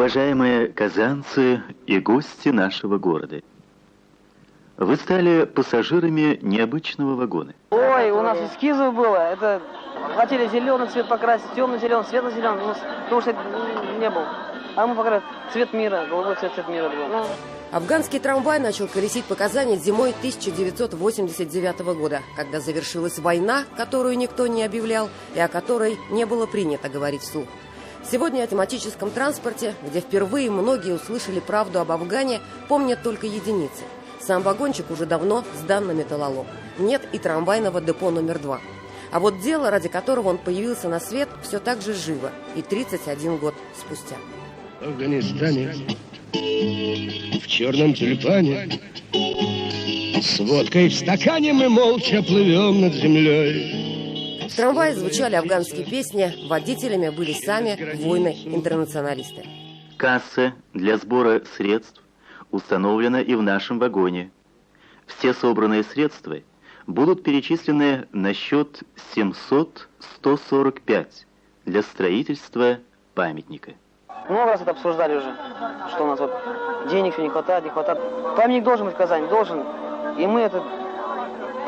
Уважаемые казанцы и гости нашего города, вы стали пассажирами необычного вагона. Ой, у нас эскизов было. Это хотели зеленый цвет покрасить, темно-зеленый, светло-зеленый, потому что не был. А мы покрасили цвет мира, голубой цвет мира был. Афганский трамвай начал колесить по Казани зимой 1989 года, когда завершилась война, которую никто не объявлял и о которой не было принято говорить вслух. Сегодня о тематическом транспорте, где впервые многие услышали правду об Афгане, помнят только единицы. Сам вагончик уже давно сдан на металлолом. Нет и трамвайного депо номер 2. А вот дело, ради которого он появился на свет, все так же живо и 31 год спустя. В Афганистане, в черном тюльпане, с водкой в стакане мы молча плывем над землей. В трамвае звучали афганские песни, водителями были сами воины-интернационалисты. Касса для сбора средств установлена и в нашем вагоне. Все собранные средства будут перечислены на счет 700-145 для строительства памятника. Много раз это обсуждали уже, что у нас вот денег не хватает, не хватает. Памятник должен быть в Казани, должен. И мы этот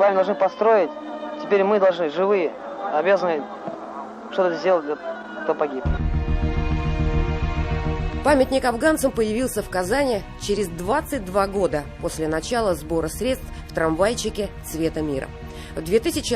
памятник должны построить. Теперь мы должны, живые, обязаны что-то сделать, кто погиб. Памятник афганцам появился в Казани через 22 года после начала сбора средств в трамвайчике цвета мира. В 2000